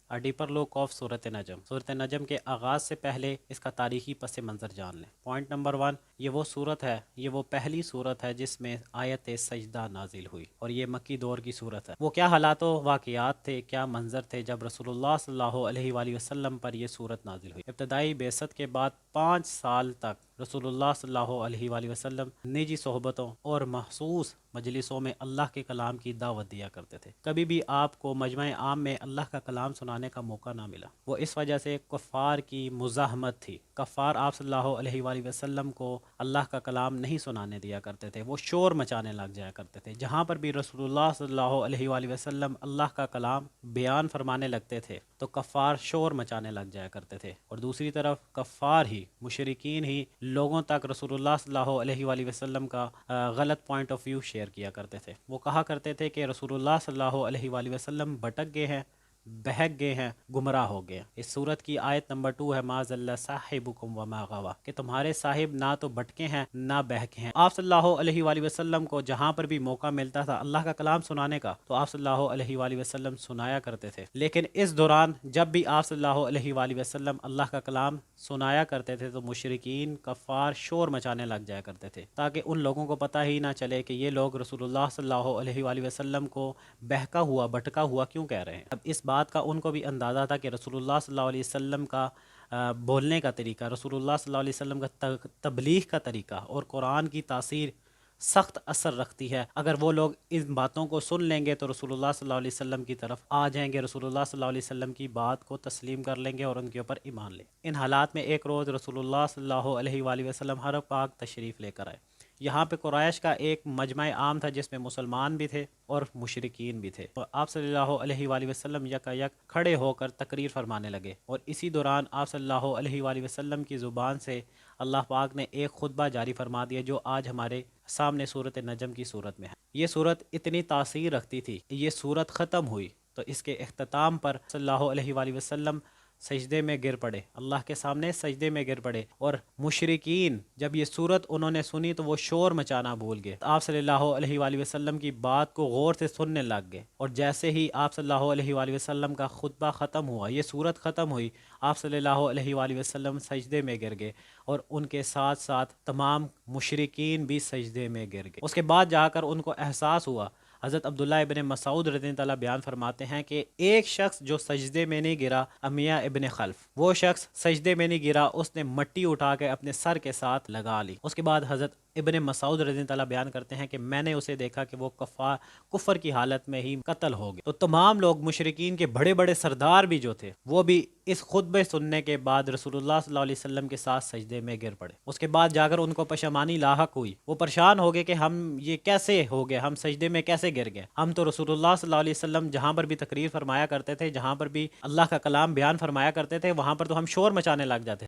A deeper look of सूरत नजम। सूरत नजम के आगाज़ से पहले इसका तारीखी पस मंज़र जान लें। पॉइंट नंबर 1, ये वो सूरत है, ये वो पहली सूरत है जिसमें आयत सजदा नाजिल हुई और ये मक्की दौर की सूरत है। वो क्या हालात व वाक़ियात थे, क्या मंजर थे जब रसूलुल्लाह सल्लल्लाहु अलैहि वसल्लम पर यह सूरत नाजिल हुई। इब्तदाई बेसत के बाद 5 साल तक रसूलुल्लाह सल्लल्लाहु अलैहि वसल्लम निजी सोहबतों और महसूस मजलिसों में अल्लाह के कलाम की दावत दिया करते थे। कभी भी आपको मजमा आम में अल्लाह का कलाम सुनाने का मौका ना मिला। वो इस वजह से कफ़ार की मुज़ाहमत थी। कफ़ार आप सल्लल्लाहु अलैहि वसल्लम को अल्लाह का कलाम नहीं सुनाने दिया करते थे, वो शोर मचाने लग जाया करते थे। जहाँ पर भी रसूलुल्लाह सल्लल्लाहु अलैहि वसल्लम अल्लाह का कलाम बयान फरमाने लगते थे तो कफ़ार शोर मचाने लग जाया करते थे। और दूसरी तरफ कफ़ार ही, मुशरिकीन ही लोगों तक रसूलुल्लाह सल्लल्लाहु अलैहि वसल्लम का गलत पॉइंट ऑफ व्यू शेयर किया करते थे। वो कहा करते थे कि रसूलुल्लाह सल्लल्लाहु अलैहि वसल्लम भटक गए हैं, बहक गए हैं, गुमराह हो गए। इस सूरत की आयत नंबर 2 है, मा ज़ल्ला साहिबुकुम व मा गवा, कि तुम्हारे साहिब ना तो भटके हैं ना बहके हैं। आप सल्लल्लाहु अलैहि वसल्लम को जहाँ पर भी मौका मिलता था अल्लाह का कलाम सुनाने का तो आप सल्लल्लाहु अलैहि वसल्लम सुनाया करते थे। लेकिन इस दौरान जब भी आप सल्लल्लाहु अलैहि वसल्लम अल्लाह का कलाम सुनाया करते थे तो मुशरिकीन कफ़ार शोर मचाने लग जाया करते थे, ताकि उन लोगों को पता ही ना चले कि ये लोग रसूलुल्लाह सल्लल्लाहु अलैहि वसल्लम को बहका हुआ, भटका हुआ क्यों कह रहे हैं। अब इस बात का उनको भी अंदाज़ा था कि रसूलुल्लाह सल्लल्लाहु अलैहि वसल्लम का बोलने का तरीका, रसूलुल्लाह सल्लल्लाहु अलैहि वसल्लम का तबलीग का तरीका और कुरान की तासीर सख्त असर रखती है। अगर वो लोग इन बातों को सुन लेंगे तो रसूलुल्लाह सल्लल्लाहु अलैहि वसल्लम की तरफ आ जाएंगे, रसूलुल्लाह सल्लल्लाहु अलैहि वसल्लम की बात को तस्लीम कर लेंगे और उनके ऊपर ईमान ले। इन हालात में एक रोज़ रसूलुल्लाह सल्लल्लाहु अलैहि वसल्लम हरम पाक तशरीफ़ लेकर आए। यहाँ पे कुरैश का एक मजमा आम था जिसमें मुसलमान भी थे और मुशरिकीन भी थे। और आप सल्लल्लाहु अलैहि वसल्लम यकायक खड़े होकर तकरीर फरमाने लगे और इसी दौरान आप सल्लल्लाहु अलैहि वसल्लम की ज़ुबान से अल्लाह पाक ने एक खुतबा जारी फरमा दिया जो आज हमारे सामने सूरत नजम की सूरत में है। ये सूरत इतनी तासीर रखती थी, ये सूरत ख़त्म हुई तो इसके अख्ताम पर सल्लल्लाहु अलैहि वसल्लम सजदे में गिर पड़े, अल्लाह के सामने सजदे में गिर पड़े। और मुशरिकीन जब ये सूरत उन्होंने सुनी तो वो शोर मचाना भूल गए। आप सल्लल्लाहु अलैहि वसल्लम की बात को गौर से सुनने लग गए और जैसे ही आप सल्लल्लाहु अलैहि वसल्लम का खुतबा ख़त्म हुआ, ये सूरत ख़त्म हुई, आप सल्लल्लाहु अलैहि वसल्लम सजदे में गिर गए और उनके साथ साथ तमाम मुशरिकीन भी सजदे में गिर गए। उसके बाद जाकर उनको एहसास हुआ। हज़रत अब्दुल्लाह इब्न मसूद रज़ियल्लाहु ताला बयान फरमाते हैं कि एक शख्स जो सजदे में नहीं गिरा, अमिया इब्न खल्फ, वो शख्स सजदे में नहीं गिरा, उसने मट्टी उठा के अपने सर के साथ लगा ली। उसके बाद हज़रत इब्न मसूद रज़ियल्लाहु ताला बयान करते हैं कि मैंने उसे देखा कि वो कुफर की हालत में ही कत्ल हो गए। तो तमाम लोग, मुशरिकीन के बड़े बड़े सरदार भी जो थे, वो भी इस खुतबे सुनने के बाद रसूलुल्लाह सल्लल्लाहु अलैहि वसल्लम के साथ सजदे में गिर पड़े। उसके बाद जाकर उनको पशमानी लाहक हुई, वो परेशान हो गए कि हम ये कैसे हो गए, हम सजदे में कैसे गिर गए। हम तो रसूलुल्लाह सल्लल्लाहु अलैहि वसल्लम जहाँ पर भी तकरीर फरमाया करते थे, जहाँ पर भी अल्लाह का कलाम बयान फरमाया करते थे, वहाँ पर तो हम शोर मचाने लग जाते